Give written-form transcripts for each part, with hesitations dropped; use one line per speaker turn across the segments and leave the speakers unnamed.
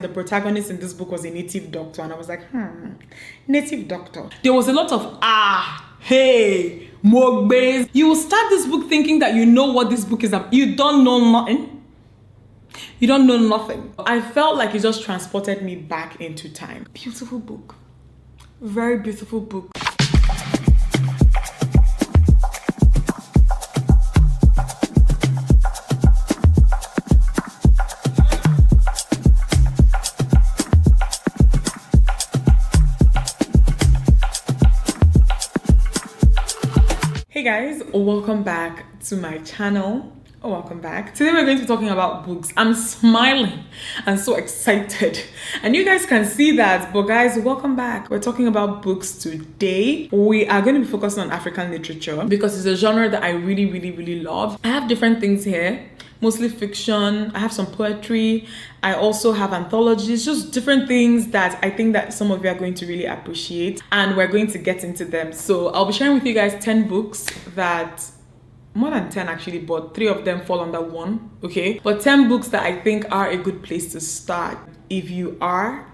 The protagonist in this book was a native doctor, and I was like, native doctor. There was a lot of hey, Mogbes. You will start this book thinking that you know what this book is about. You don't know nothing. You don't know nothing. I felt like it just transported me back into time. Beautiful book. Very beautiful book. Hey guys, welcome back to my channel. Welcome back. Today we're going to be talking about books. I'm smiling and so excited, and you guys can see that. But guys, welcome back. We're talking about books today. We are going to be focusing on African literature because it's a genre that I really love. I have different things here, mostly fiction. I have some poetry. I also have anthologies, just different things that I think that some of you are going to really appreciate, and we're going to get into them. So I'll be sharing with you guys 10 books that, more than 10 actually, but 3 of them fall under one, okay? But 10 books that I think are a good place to start if you are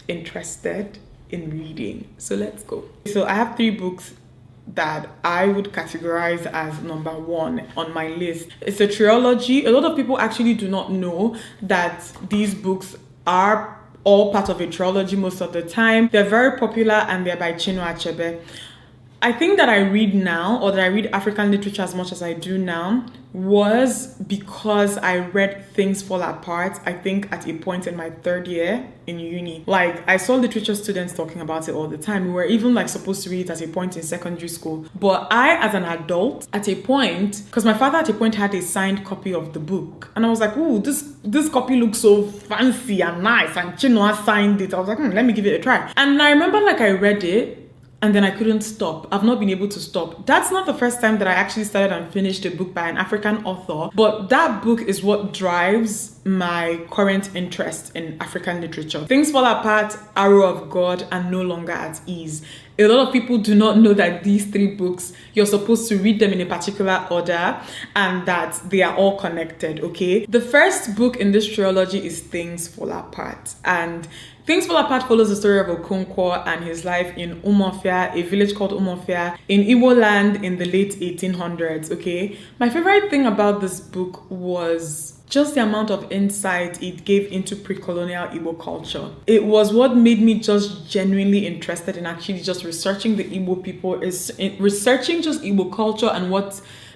interested in reading. So let's go. So I have 3 books that I would categorize as number 1 on my list. It's a trilogy. A lot of people actually do not know that these books are all part of a trilogy most of the time. They're very popular and they're by Chinua Achebe. I think that I read now, or that I read African literature as much as I do now, was because I read Things Fall Apart, I think at a point in my 3rd year in uni. Like, I saw literature students talking about it all the time. We were even like supposed to read it at a point in secondary school. But I, as an adult, at a point, because my father at a point had a signed copy of the book, and I was like, ooh, this copy looks so fancy and nice, and Chinua signed it. I was like, let me give it a try. And I remember like I read it, and then I couldn't stop. I've not been able to stop. That's not the first time that I actually started and finished a book by an African author, but that book is what drives my current interest in African literature. Things Fall Apart, Arrow of God, and No Longer at Ease. A lot of people do not know that these 3 books, you're supposed to read them in a particular order and that they are all connected, okay? The first book in this trilogy is Things Fall Apart, and Things Fall Apart follows the story of Okonkwo and his life in Umeh, a village called Umeh in Igbo land in the late 1800s, okay? My favorite thing about this book was just the amount of insight it gave into pre-colonial Igbo culture. It was what made me just genuinely interested in actually just researching the Igbo people, researching just Igbo culture and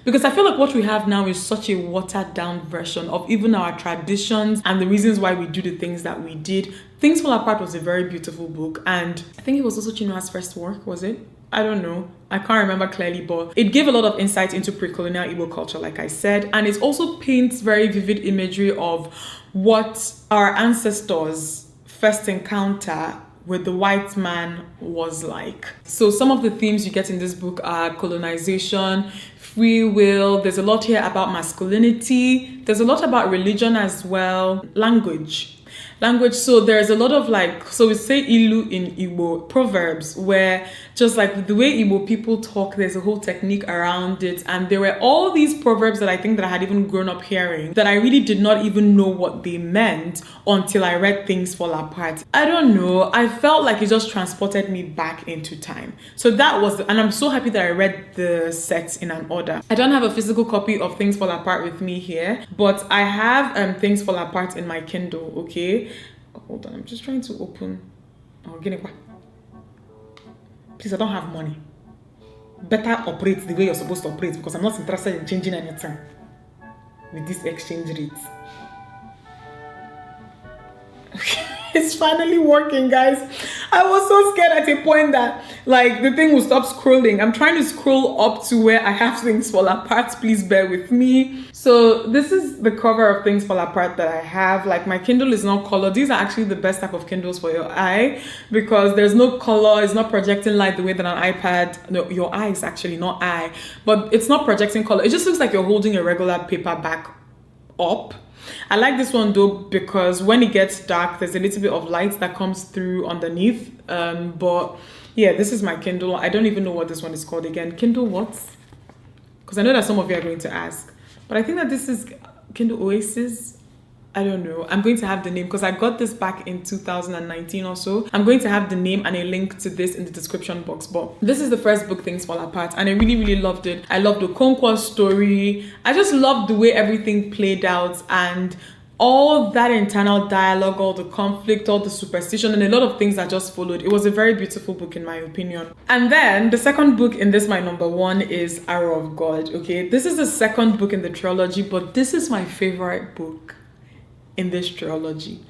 because I feel like what we have now is such a watered down version of even our traditions and the reasons why we do the things that we did. Things Fall Apart was a very beautiful book, and I think it was also Chinua's first work, was it? I don't know. I can't remember clearly, but it gave a lot of insight into pre-colonial Igbo culture, like I said, and it also paints very vivid imagery of what our ancestors' first encounter with the white man was like. So some of the themes you get in this book are colonization, free will. There's a lot here about masculinity. There's a lot about religion as well. Language. So there's a lot of so we say ilu in Igbo, proverbs, where just like the way Igbo people talk, there's a whole technique around it. And there were all these proverbs that I think that I had even grown up hearing that I really did not even know what they meant until I read Things Fall Apart. I don't know. I felt like it just transported me back into time. So that was, and I'm so happy that I read the sets in an order. I don't have a physical copy of Things Fall Apart with me here, but I have Things Fall Apart in my Kindle, okay? Hold on, I'm just trying to open. Oh, please, I don't have money. Better operate the way you're supposed to operate, because I'm not interested in changing anything with this exchange rate. Okay. It's finally working, guys. I was so scared at a point that like the thing will stop scrolling. I'm trying to scroll up to where I have Things Fall Apart. Please bear with me. So this is the cover of Things Fall Apart that I have. Like, my Kindle is not color. These are actually the best type of Kindles for your eye because there's no color. It's not projecting light the way that an iPad, no, your eyes actually, not eye, but it's not projecting color. It just looks like you're holding a regular paperback up. I like this one though because when it gets dark, there's a little bit of light that comes through underneath. But yeah, this is my Kindle. I don't even know what this one is called again. Kindle what? Because I know that some of you are going to ask. But I think that this is Kindle Oasis. I don't know. I'm going to have the name because I got this back in 2019 or so. I'm going to have the name and a link to this in the description box. But this is the first book, Things Fall Apart, and I really, really loved it. I loved the Okonkwo's story. I just loved the way everything played out and all that internal dialogue, all the conflict, all the superstition, and a lot of things that just followed. It was a very beautiful book in my opinion. And then the second book in this, my number one, is Arrow of God. Okay, this is the second book in the trilogy, but this is my favorite book in this trilogy.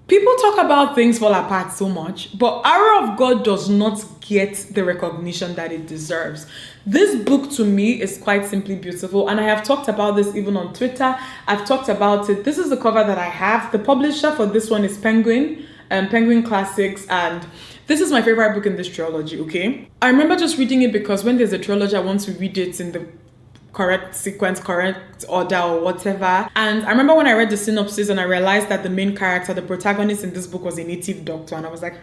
People talk about Things Fall Apart so much, but Arrow of God does not get the recognition that it deserves. This book to me is quite simply beautiful, and I have talked about this even on Twitter. I've talked about it. This is the cover that I have. The publisher for this one is Penguin, Penguin Classics, and this is my favorite book in this trilogy, okay? I remember just reading it because when there's a trilogy, I want to read it in the correct sequence, correct order or whatever. And I remember when I read the synopsis and I realized that the main character, the protagonist in this book, was a native doctor, and I was like,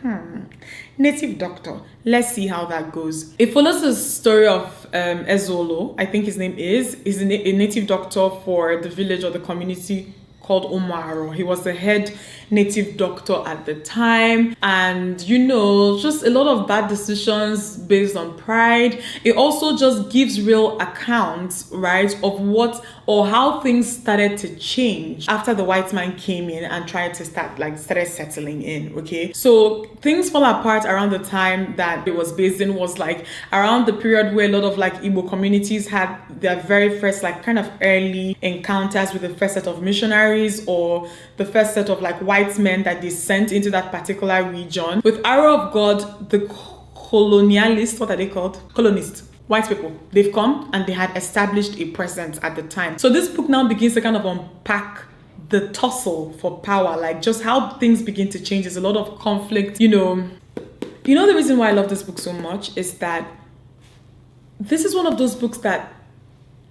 native doctor, let's see how that goes. It follows the story of Ezolo, I think his name is a native doctor for the village or the community called Umeh. He was the head native doctor at the time, and you know, just a lot of bad decisions based on pride. It also just gives real accounts, right, of what or how things started to change after the white man came in and tried to started settling in. Okay, so Things Fall Apart around the time that it was based in was like around the period where a lot of like Igbo communities had their very first like kind of early encounters with the first set of missionaries or the first set of like white men that they sent into that particular region. With Arrow of God, the colonialists, what are they called? Colonists. White people, they've come and they had established a presence at the time. So this book now begins to kind of unpack the tussle for power, like just how things begin to change. There's a lot of conflict, you know. The reason why I love this book so much is that this is one of those books that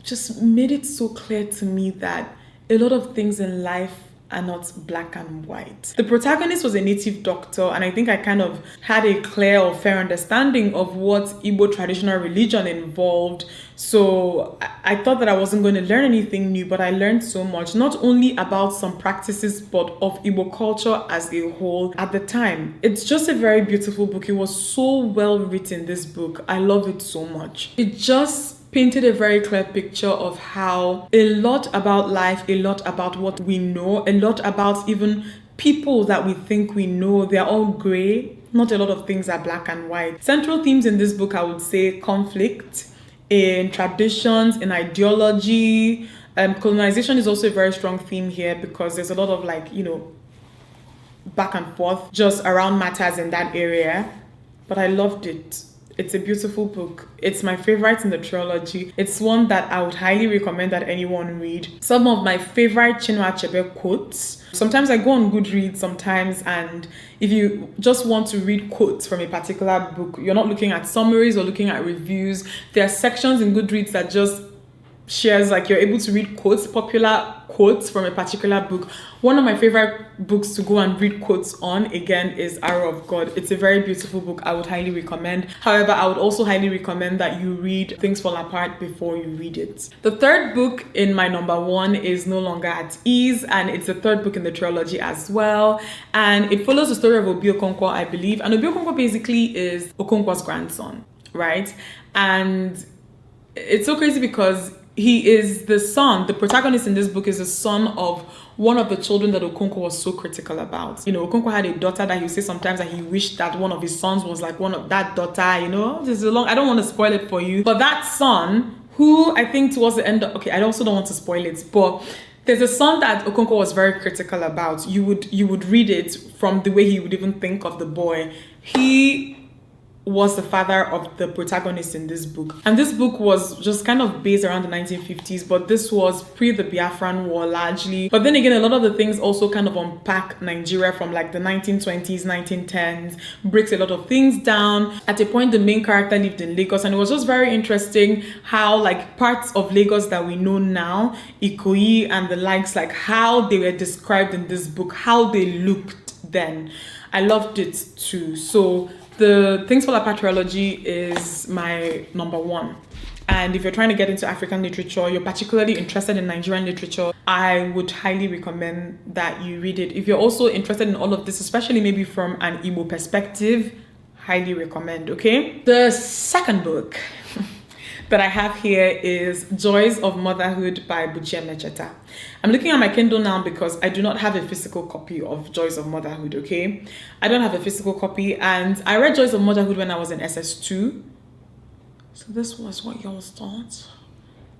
just made it so clear to me that a lot of things in life are not black and white. The protagonist was a native doctor, and I think I kind of had a clear or fair understanding of what Igbo traditional religion involved. So I thought that I wasn't going to learn anything new, but I learned so much, not only about some practices, but of Igbo culture as a whole at the time. It's just a very beautiful book. It was so well written, this book. I love it so much. It just painted a very clear picture of how a lot about life, a lot about what we know, a lot about even people that we think we know, they're all gray. Not a lot of things are black and white. Central themes in this book, I would say conflict, in traditions, in ideology. Colonization is also a very strong theme here because there's a lot of like, you know, back and forth just around matters in that area. But I loved it. It's a beautiful book. It's my favorite in the trilogy. It's one that I would highly recommend that anyone read. Some of my favorite chinua achebe quotes. Sometimes I go on Goodreads sometimes, and if you just want to read quotes from a particular book, you're not looking at summaries or looking at reviews. There are sections in Goodreads that just shares, like, you're able to read quotes, popular quotes from a particular book. One of my favorite books to go and read quotes on, again, is Arrow of God. It's a very beautiful book. I would highly recommend. However, I would also highly recommend that you read Things Fall Apart before you read it. The third book in my number one is No Longer at Ease, and it's the third book in the trilogy as well. And it follows the story of Obi Okonkwo, I believe. And Obi Okonkwo basically is Okonkwo's grandson, right? And it's so crazy because he is the son, the protagonist in this book is the son of one of the children that Okonkwo was so critical about. You know, Okonkwo had a daughter that he would say sometimes that he wished that one of his sons was like one of that daughter, you know. This is I don't want to spoil it for you. But that son, who I think towards the end, I also don't want to spoil it, but there's a son that Okonkwo was very critical about. You would read it from the way he would even think of the boy. He was the father of the protagonist in this book. And this book was just kind of based around the 1950s, but this was pre the Biafran War largely. But then again, a lot of the things also kind of unpack Nigeria from like the 1920s, 1910s, breaks a lot of things down. At a point, the main character lived in Lagos, and it was just very interesting how like parts of Lagos that we know now, Ikoyi and the likes, like how they were described in this book, how they looked then. I loved it too. So the Things Fall Apart trilogy is my number one. And if you're trying to get into African literature, you're particularly interested in Nigerian literature, I would highly recommend that you read it. If you're also interested in all of this, especially maybe from an Igbo perspective, highly recommend, okay? The second book that I have here is Joys of Motherhood by Buchie Mecheta. I'm looking at my Kindle now because I do not have a physical copy of Joys of Motherhood, okay? I don't have a physical copy, and I read Joys of Motherhood when I was in SS2. So this was what y'all thought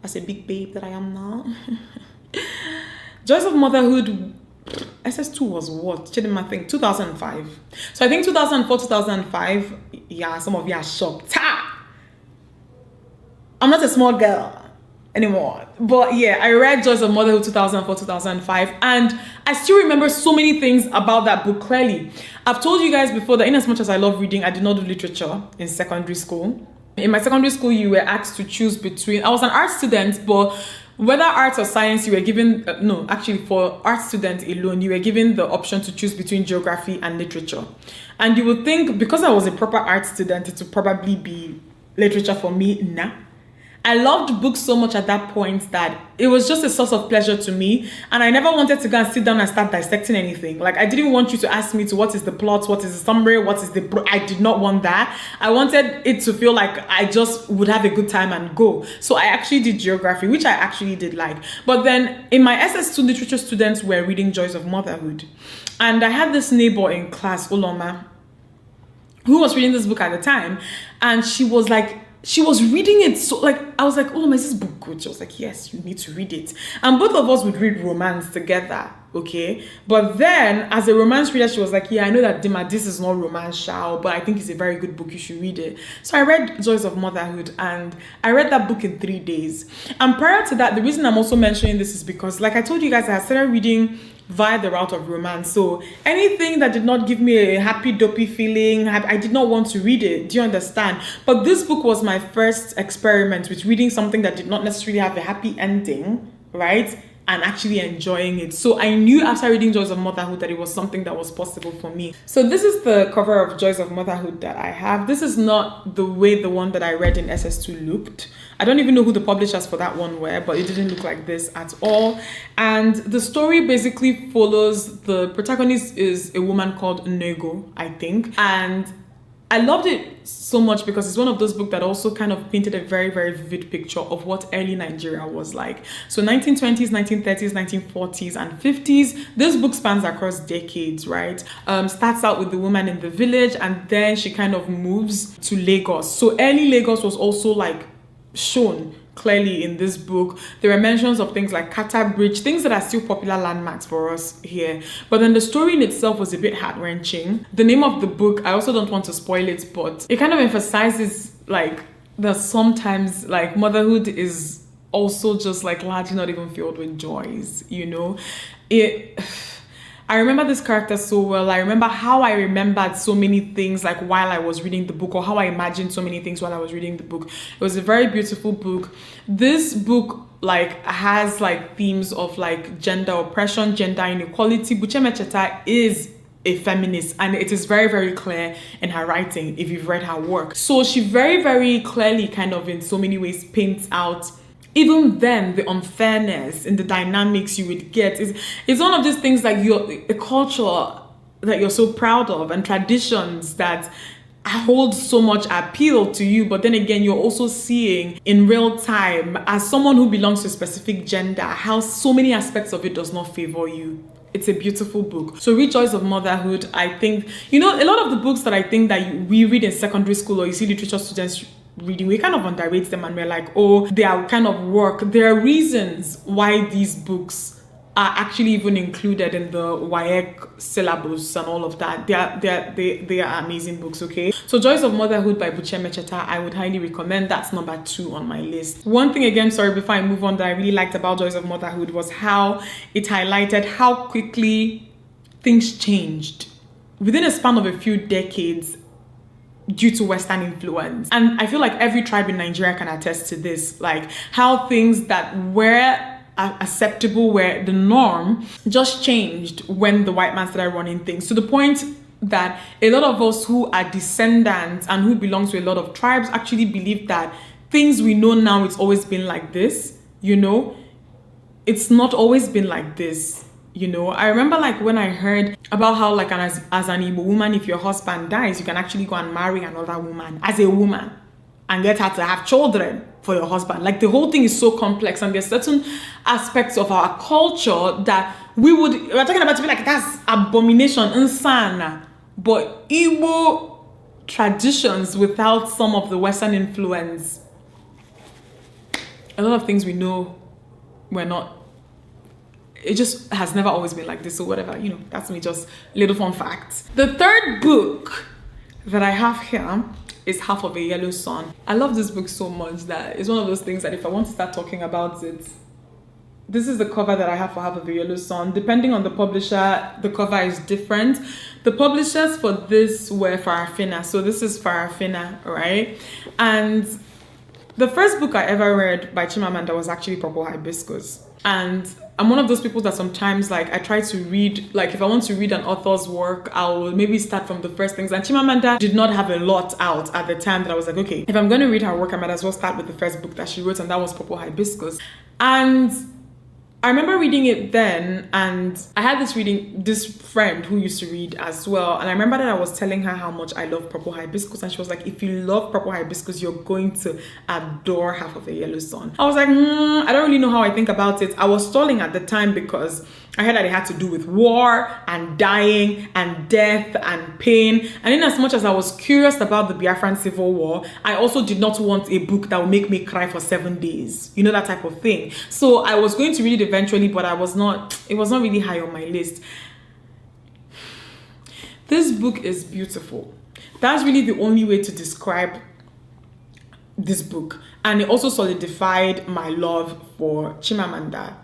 as a big babe that I am now. Joys of Motherhood, SS2 was what? Chidinma think 2005. So I think 2004, 2005, yeah, some of you are shocked. Ha! I'm not a small girl anymore. But yeah, I read Joys of Motherhood 2004, 2005, and I still remember so many things about that book clearly. I've told you guys before that in as much as I love reading, I did not do literature in secondary school. In my secondary school, you were asked to choose between, I was an art student, but whether arts or science, you were given, no, actually for art students alone, you were given the option to choose between geography and literature. And you would think, because I was a proper art student, it would probably be literature for me. Nah. I loved books so much at that point that it was just a source of pleasure to me. And I never wanted to go and sit down and start dissecting anything. Like, I didn't want you to ask me to what is the plot, what is the summary, what is the... I did not want that. I wanted it to feel like I just would have a good time and go. So I actually did geography, which I actually did like. But then in my SS2, literature students were reading Joys of Motherhood. And I had this neighbor in class, Uloma, who was reading this book at the time. And she was like... She was reading it, so like, I was like, oh, is this book good? She was like, yes, you need to read it. And both of us would read romance together, okay? But then, as a romance reader, she was like, yeah, I know that Dimma, this is not romance, Shao, but I think it's a very good book, you should read it. So I read Joys of Motherhood, and I read that book in 3 days. And prior to that, the reason I'm also mentioning this is because, like I told you guys, I started reading via the route of romance. So anything that did not give me a happy dopey feeling, I did not want to read it. Do you understand? But this book was my first experiment with reading something that did not necessarily have a happy ending, right? And actually enjoying it. So I knew after reading Joys of Motherhood that it was something that was possible for me. So this is the cover of Joys of Motherhood that I have. This is not the way the one that I read in SS2 looked. I don't even know who the publishers for that one were, but it didn't look like this at all. And the story basically follows, the protagonist is a woman called Nego, I think. And I loved it so much because it's one of those books that also kind of painted a very, very vivid picture of what early Nigeria was like. So 1920s, 1930s, 1940s, and 50s. This book spans across decades, right? Starts out with the woman in the village, and then she kind of moves to Lagos. So early Lagos was also like shown clearly in this book. There were mentions of things like Kata Bridge, things that are still popular landmarks for us here. But then the story in itself was a bit heart-wrenching. The name of the book, I also don't want to spoil it, but it kind of emphasizes like that sometimes like motherhood is also just like largely not even filled with joys, you know? I remember this character so well. I remember how I remembered so many things like while I was reading the book, or how I imagined so many things while I was reading the book. It was a very beautiful book. This book like has like themes of like gender oppression, gender inequality. Buchie Mecheta is a feminist, and it is very, very clear in her writing if you've read her work. So she very, very clearly kind of in so many ways paints out even then the unfairness in the dynamics you would get. It's one of these things like a culture that you're so proud of and traditions that hold so much appeal to you, but then again you're also seeing in real time as someone who belongs to a specific gender how so many aspects of it does not favor you. It's a beautiful book. So read Joys of Motherhood. I think, you know, a lot of the books that I think that we read in secondary school or you see literature students reading, we kind of underrate them and we're like, oh, they are kind of work. There are reasons why these books are actually even included in the WAEC syllabus and all of that. They are amazing books, okay? So Joys of Motherhood by Buchie Mecheta, I would highly recommend. That's number 2 on my list. One thing again, sorry, before I move on, that I really liked about Joys of Motherhood was how it highlighted how quickly things changed within a span of a few decades due to Western influence. And I feel like every tribe in Nigeria can attest to this, like how things that were acceptable, were the norm, just changed when the white man started running things, to the point that a lot of us who are descendants and who belong to a lot of tribes actually believe that things we know now, it's always been like this, you know. It's not always been like this, you know. I remember like when I heard about how like as an Igbo woman, if your husband dies, you can actually go and marry another woman as a woman and get her to have children for your husband. Like the whole thing is so complex, and there's certain aspects of our culture that we're talking about to be like, that's abomination, insana. But Igbo traditions without some of the Western influence, a lot of things we know we're not, it just has never always been like this, or whatever, you know. That's me, just little fun facts. The third book that I have here is Half of a Yellow Sun. I love this book so much that it's one of those things that if I want to start talking about it, this is the cover that I have for Half of a Yellow Sun. Depending on the publisher, the cover is different. The publishers for this were Farafina, so this is Farafina, right? And the first book I ever read by Chimamanda was actually Purple Hibiscus. And I'm one of those people that sometimes, like, I try to read, like, if I want to read an author's work, I'll maybe start from the first things. And Chimamanda did not have a lot out at the time that I was like, okay, if I'm going to read her work, I might as well start with the first book that she wrote, and that was Purple Hibiscus. And I remember reading it then, and I had this friend who used to read as well, and I remember that I was telling her how much I love Purple Hibiscus, and she was like, if you love Purple Hibiscus, you're going to adore Half of a Yellow Sun. I was like, I don't really know how I think about it. I was stalling at the time because I heard that it had to do with war and dying and death and pain. And in as much as I was curious about the Biafran Civil War, I also did not want a book that would make me cry for 7 days. You know, that type of thing. So I was going to read it eventually, but it was not really high on my list. This book is beautiful. That's really the only way to describe this book. And it also solidified my love for Chimamanda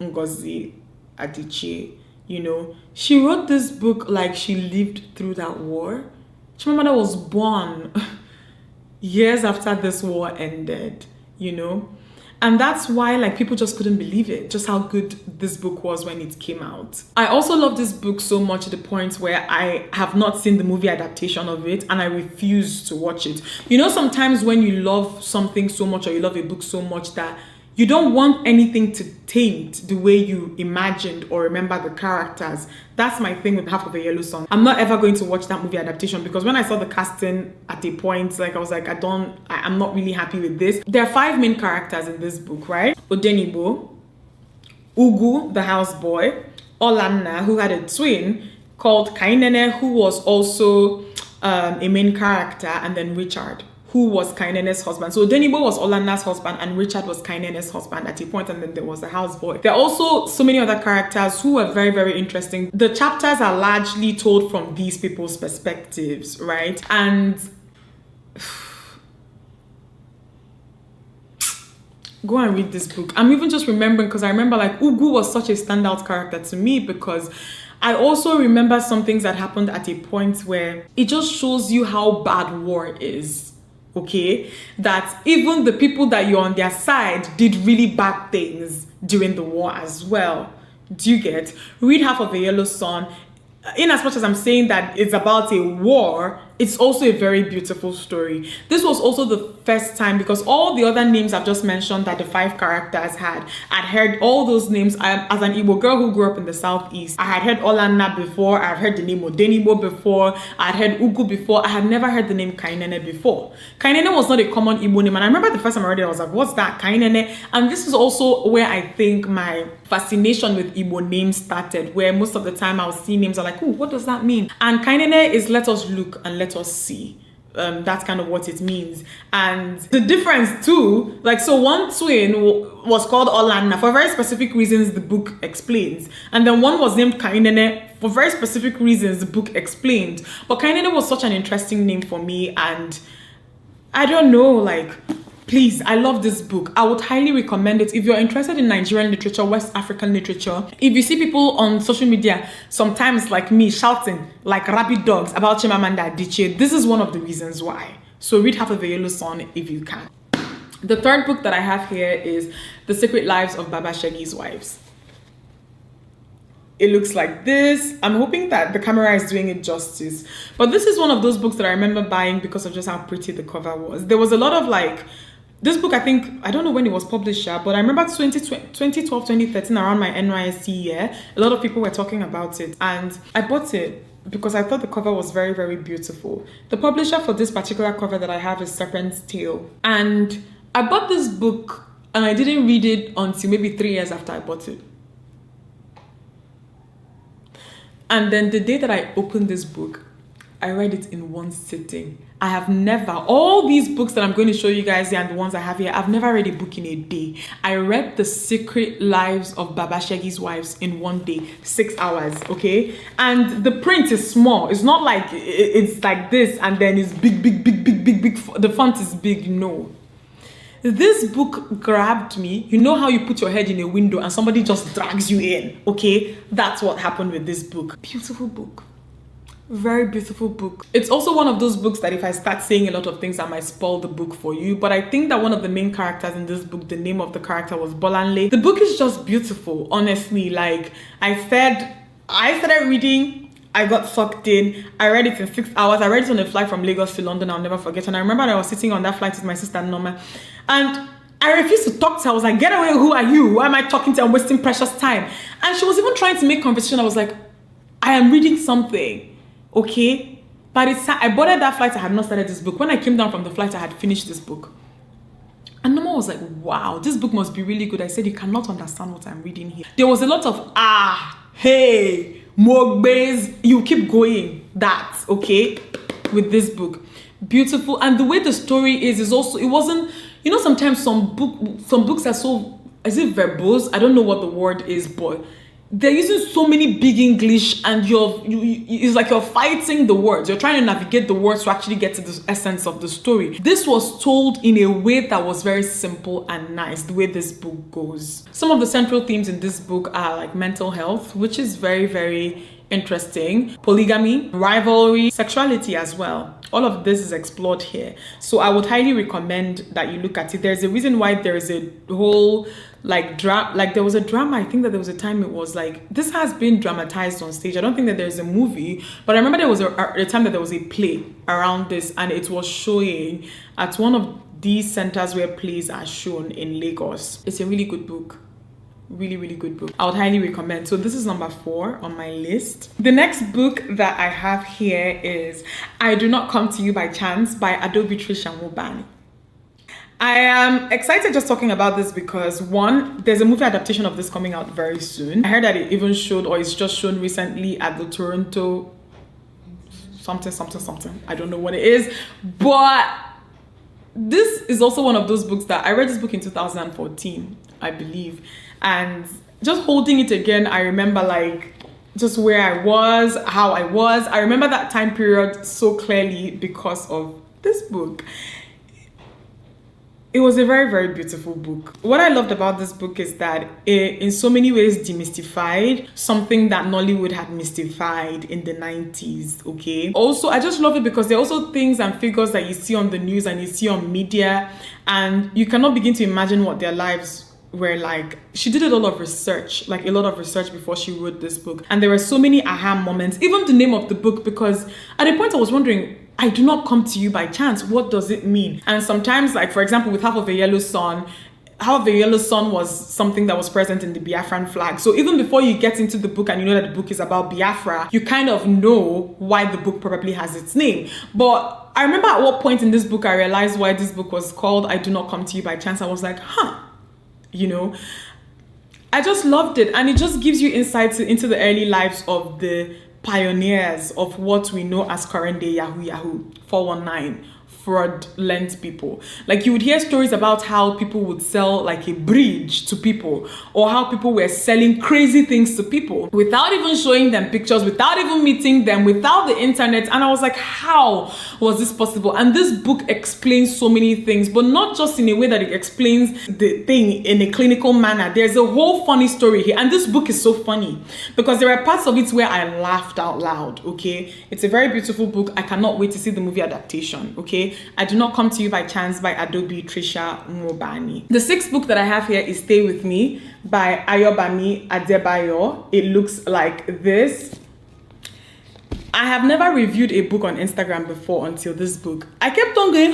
Ngozi Adichie. You know, she wrote this book like she lived through that war. Chimamanda was born years after this war ended, you know. And that's why, like, people just couldn't believe it, just how good this book was when it came out. I also love this book so much to the point where I have not seen the movie adaptation of it, and I refuse to watch it. You know, sometimes when you love something so much, or you love a book so much, that you don't want anything to taint the way you imagined or remember the characters. That's my thing with Half of a Yellow Sun. I'm not ever going to watch that movie adaptation, because when I saw the casting at a point, like, I was like, I'm not really happy with this. There are 5 main characters in this book, right? Odenibo, Ugu, the houseboy, Olanna, who had a twin called Kainene, who was also a main character, and then Richard, who was Kainene's husband. So Denibo was Olanna's husband, and Richard was Kainene's husband at a point, and then there was the houseboy. There are also so many other characters who are very, very interesting. The chapters are largely told from these people's perspectives, right? And go and read this book. I'm even just remembering, because I remember, like, Ugu was such a standout character to me, because I also remember some things that happened at a point where it just shows you how bad war is. Okay, that even the people that you're on their side did really bad things during the war as well. Do you get? Read Half of a Yellow Sun. In as much as I'm saying that it's about a war, it's also a very beautiful story. This was also the first time, because all the other names I've just mentioned that the 5 characters had, I'd heard all those names. As an Igbo girl who grew up in the Southeast, I had heard Olanna before, I've heard the name Odenibo before, I'd heard Ugu before, I had never heard the name Kainene before. Kainene was not a common Igbo name, and I remember the first time I read it, I was like, what's that, Kainene? And this is also where I think my fascination with Igbo names started, where most of the time I'll see names, I'm like, oh, what does that mean? And Kainene is let us look and let us see. That's kind of what it means. And the difference too, like, so one twin was called Olanna for very specific reasons the book explains, and then one was named Kainene for very specific reasons the book explained. But Kainene was such an interesting name for me, and I don't know, like, please, I love this book. I would highly recommend it if you're interested in Nigerian literature, West African literature. If you see people on social media, sometimes like me, shouting like rabid dogs about Chimamanda Adichie, this is one of the reasons why. So read Half of a Yellow Sun if you can. The third book that I have here is The Secret Lives of Baba Shegi's Wives. It looks like this. I'm hoping that the camera is doing it justice. But this is one of those books that I remember buying because of just how pretty the cover was. There was a lot of, like, This book, I think, I don't know when it was published, but I remember 2012, 2013, around my NYSC year, a lot of people were talking about it, and I bought it because I thought the cover was very, very beautiful. The publisher for this particular cover that I have is Serpent's Tail, and I bought this book and I didn't read it until maybe 3 years after I bought it. And then the day that I opened this book, I read it in one sitting. I have never, all these books that I'm going to show you guys here and the ones I have here, I've never read a book in a day. I read The Secret Lives of Baba Shegi's Wives in one day, 6 hours, okay? And the print is small. It's not like it's like this and then it's big. The font is big, no. This book grabbed me. You know how you put your head in a window and somebody just drags you in, okay? That's what happened with this book. Beautiful book. Very beautiful book. It's also one of those books that if I start saying a lot of things, I might spoil the book for you. But I think that one of the main characters in this book, the name of the character was Bolanle. The book is just beautiful, honestly. Like I started reading, I got sucked in. I read it in 6 hours. I read it on a flight from Lagos to London. I'll never forget. And I remember I was sitting on that flight with my sister Norma. And I refused to talk to her. I was like, get away, who are you? Why am I talking to her? I'm wasting precious time. And she was even trying to make conversation. I was like, I am reading something, okay? But I boarded that flight. I had not started this book. When I came down from the flight, I had finished this book. And Norma was like, wow, this book must be really good. I said, you cannot understand what I'm reading here. There was a lot of, hey, Mogbes, you keep going, that, okay, with this book. Beautiful. And the way the story is also, it wasn't, you know, sometimes some books are so, is it verbose? I don't know what the word is, but they're using so many big English and it's like you're fighting the words. You're trying to navigate the words to actually get to the essence of the story. This was told in a way that was very simple and nice, the way this book goes. Some of the central themes in this book are like mental health, which is very, very interesting, polygamy, rivalry, sexuality as well. All of this is explored here. So I would highly recommend that you look at it. There's a reason why there is a whole there was a drama. I think that there was a time it was like, this has been dramatized on stage. I don't think that there's a movie, but I remember there was a time that there was a play around this and it was showing at one of these centers where plays are shown in Lagos. It's a really good book. Really, really good book. I would highly recommend. So this is number 4 on my list. The next book that I have here is I Do Not Come to You by Chance by Adobe Trisha Mubani. I am excited just talking about this because one, there's a movie adaptation of this coming out very soon. I heard that it even showed, or it's just shown recently at the Toronto something. I don't know what it is, but this is also one of those books that I read this book in 2014, I believe. And just holding it again, I remember like just where I was, how I was. I remember that time period so clearly because of this book. It was a very, very beautiful book. What I loved about this book is that it, in so many ways, demystified something that Nollywood had mystified in the 90s, okay? Also, I just love it because there are also things and figures that you see on the news and you see on media, and you cannot begin to imagine what their lives were like. She did a lot of research before she wrote this book. And there were so many aha moments, even the name of the book, because at a point I was wondering, I do not come to you by chance. What does it mean? And sometimes, like for example, with Half of a Yellow Sun was something that was present in the Biafran flag. So even before you get into the book and you know that the book is about Biafra, you kind of know why the book probably has its name. But I remember at what point in this book I realized why this book was called I Do Not Come to You by Chance. I was like, you know, I just loved it. And it just gives you insights into the early lives of the pioneers of what we know as current day Yahoo, 419, fraudulent people. Like you would hear stories about how people would sell like a bridge to people, or how people were selling crazy things to people without even showing them pictures, without even meeting them, without the internet. And I was like, how was this possible? And this book explains so many things, but not just in a way that it explains the thing in a clinical manner. There's a whole funny story here. And this book is so funny because there are parts of it where I laughed out loud, okay? It's a very beautiful book. I cannot wait to see the movie adaptation, okay? I Do Not Come to You by Chance by Adobe Trisha Mubani. The 6th book that I have here is Stay With Me by Ayobami Adebayo. It looks like this. I have never reviewed a book on Instagram before until this book. I kept on going,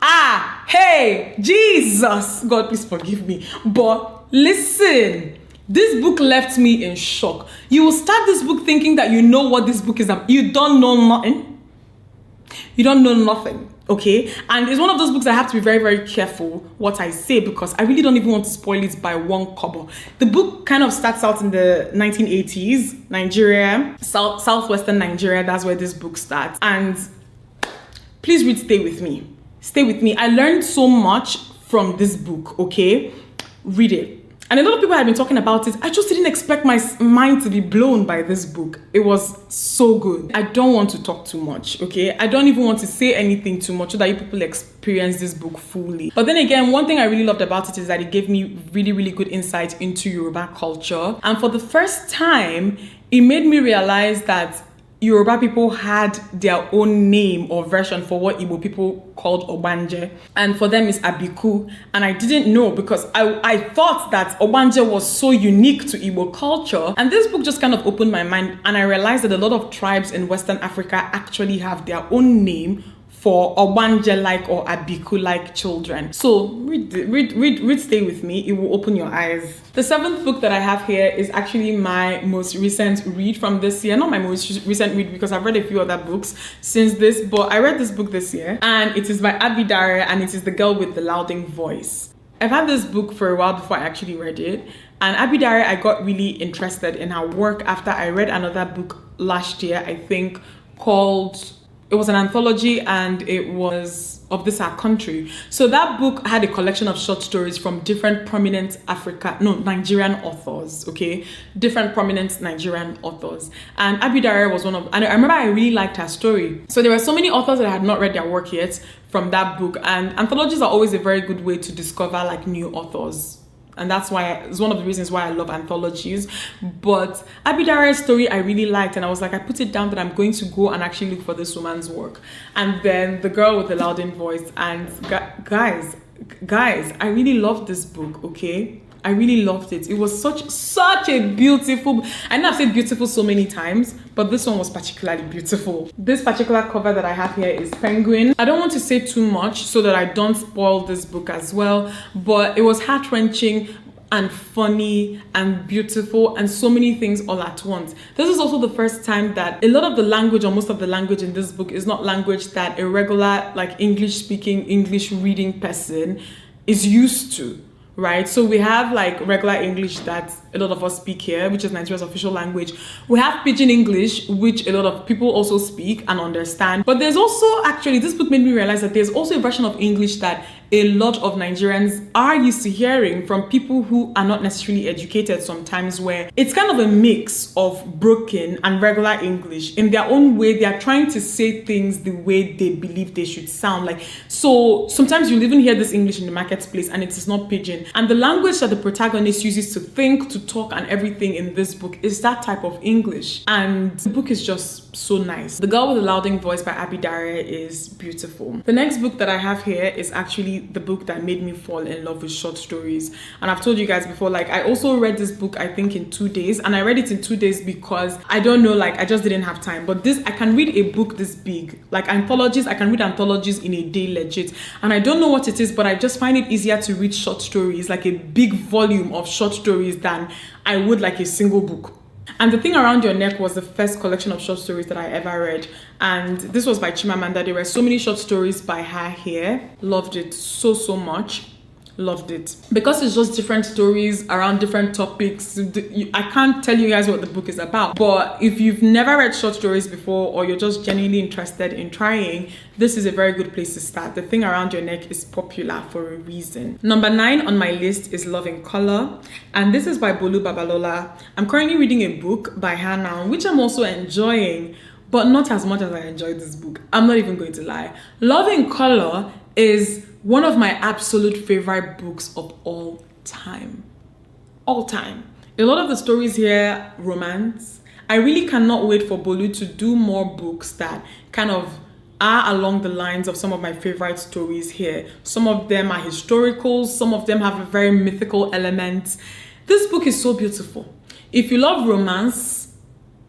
Hey, Jesus. God, please forgive me. But listen, this book left me in shock. You will start this book thinking that you know what this book is about. You don't know nothing. You don't know nothing. Okay, and it's one of those books I have to be very, very careful what I say, because I really don't even want to spoil it by one kobo. The book kind of starts out in the 1980s, Nigeria, southwestern Nigeria. That's where this book starts. And please read, stay with me. Stay with me. I learned so much from this book, okay? Read it. And a lot of people have been talking about it. I just didn't expect my mind to be blown by this book. It was so good. I don't want to talk too much, okay? I don't even want to say anything too much so that you people experience this book fully. But then again, one thing I really loved about it is that it gave me really, really good insight into Yoruba culture. And for the first time, it made me realize that Yoruba people had their own name or version for what Igbo people called Obanje, and for them is Abiku. And I didn't know, because I thought that Obanje was so unique to Igbo culture. And this book just kind of opened my mind, and I realized that a lot of tribes in Western Africa actually have their own name for Obanje-like or Abiku-like children. So read, stay with me. It will open your eyes. The 7th book that I have here is actually my most recent read from this year. Not my most recent read, because I've read a few other books since this, but I read this book this year, and it is by Abidare, and it is The Girl with the Louding Voice. I've had this book for a while before I actually read it, and Abidare, I got really interested in her work after I read another book last year, I think, called... It was an anthology, and it was of this our country. So that book had a collection of short stories from different prominent Nigerian authors, okay? Different prominent Nigerian authors. And Abidare was one of, and I remember I really liked her story. So there were so many authors that I had not read their work yet from that book. And anthologies are always a very good way to discover like new authors. And that's why it's one of the reasons why I love anthologies. But Abidare's story I really liked, and I was like, I put it down that I'm going to go and actually look for this woman's work. And then The Girl with the Louding Voice. And guys, I really loved this book, okay? I really loved it. It was such a beautiful... I know I've said beautiful so many times, but this one was particularly beautiful. This particular cover that I have here is Penguin. I don't want to say too much so that I don't spoil this book as well, but it was heart-wrenching and funny and beautiful and so many things all at once. This is also the first time that a lot of the language, or most of the language in this book, is not language that a regular like English-speaking, English-reading person is used to. Right? So we have like regular English that a lot of us speak here, which is Nigeria's official language. We have Pidgin English, which a lot of people also speak and understand. But there's also, actually, this book made me realize that there's also a version of English that a lot of Nigerians are used to hearing from people who are not necessarily educated sometimes, where it's kind of a mix of broken and regular English. In their own way, they are trying to say things the way they believe they should sound. Like, so sometimes you'll even hear this English in the marketplace and it is not Pidgin. And the language that the protagonist uses to think, to talk, and everything in this book is that type of English. And the book is just so nice. The Girl with the Louding Voice by Abidare is beautiful. The next book that I have here is actually the book that made me fall in love with short stories. And I've told you guys before, like, I also read this book, I think, in 2 days. And I read it in 2 days because I don't know, like, I just didn't have time. But this, I can read a book this big. Like anthologies, I can read anthologies in a day legit. And I don't know what it is, but I just find it easier to read short stories, like a big volume of short stories, than I would like a single book. And The Thing Around Your Neck was the first collection of short stories that I ever read. And this was by Chimamanda. There were so many short stories by her here. Loved it so much. Loved it. Because it's just different stories around different topics. I can't tell you guys what the book is about. But if you've never read short stories before, or you're just genuinely interested in trying, this is a very good place to start. The Thing Around Your Neck is popular for a reason. Number 9 on my list is Love in Color. And this is by Bolu Babalola. I'm currently reading a book by her now, which I'm also enjoying, but not as much as I enjoyed this book. I'm not even going to lie. Love in Color is one of my absolute favorite books of all time. All time. A lot of the stories here, romance. I really cannot wait for Bolu to do more books that kind of are along the lines of some of my favorite stories here. Some of them are historical. Some of them have a very mythical element. This book is so beautiful. If you love romance,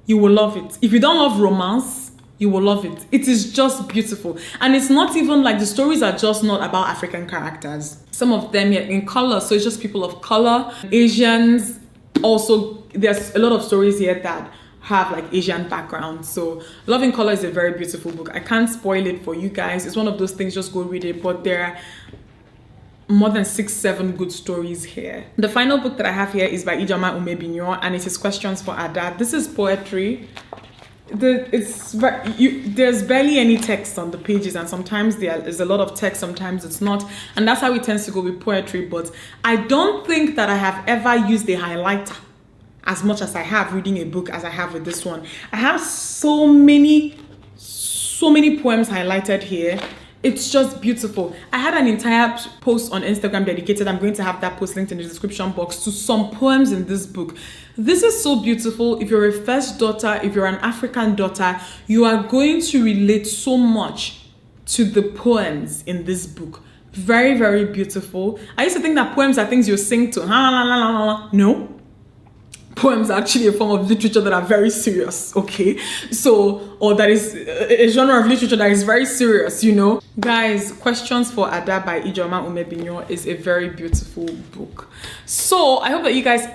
you will love it. If you don't love romance, You will love it. It is just beautiful. And it's not even like the stories are just not about African characters. Some of them are in color, so it's just people of color. Asians also, there's a lot of stories here that have like Asian background. So Love in Color is a very beautiful book. I can't spoil it for you guys. It's one of those things, just go read it. But there are more than 6-7 good stories here. The final book that I have here is by Umeh, and it is Questions for Ada. This is poetry. There's barely any text on the pages, and sometimes there is a lot of text, sometimes it's not, and that's how it tends to go with poetry. But I don't think that I have ever used a highlighter as much as I have reading a book as I have with this one. I have so many poems highlighted here. It's just beautiful. I had an entire post on Instagram dedicated. I'm going to have that post linked in the description box to some poems in this book. This is so beautiful. If you're a first daughter, if you're an African daughter, you are going to relate so much to the poems in this book. Very, very beautiful. I used to think that poems are things you sing to. No. Poems are actually a form of literature that are very serious, okay? So, or that is a genre of literature that is very serious, you know? Guys, Questions for Ada by Umeh is a very beautiful book. So, I hope that you guys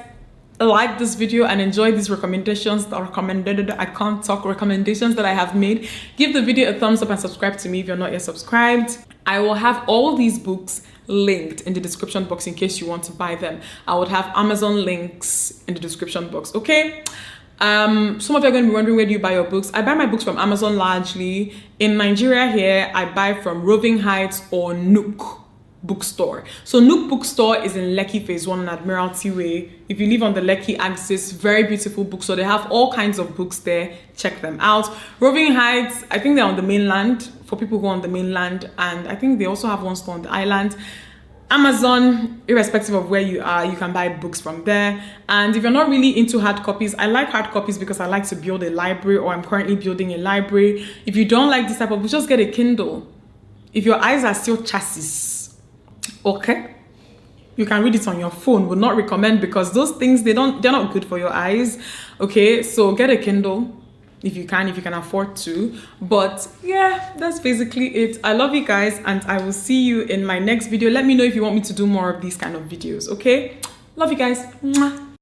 like this video and enjoy these recommendations that recommendations that I have made. Give the video a thumbs up and subscribe to me if you're not yet subscribed. I will have all these books linked in the description box in case you want to buy them. I would have Amazon links in the description box, okay? Some of you are going to be wondering, where do you buy your books? I buy my books from Amazon largely. In Nigeria here, I buy from Roving Heights or Nook Bookstore. So Nook Bookstore is in Lekki Phase 1 on Admiralty Way. If you live on the Lekki axis, very beautiful bookstore. They have all kinds of books there. Check them out. Roving Heights, I think they're on the mainland for people who are on the mainland, and I think they also have one store on the island. Amazon, irrespective of where you are, you can buy books from there. And if you're not really into hard copies, I like hard copies because I like to build a library, or I'm currently building a library. If you don't like this type of book, just get a Kindle. If your eyes are still chassis, okay, you can read it on your phone. Would not recommend, because those things, they're not good for your eyes. Okay, so get a Kindle if you can afford to. But yeah, that's basically it. I love you guys, and I will see you in my next video. Let me know if you want me to do more of these kind of videos, okay? Love you guys. Mwah.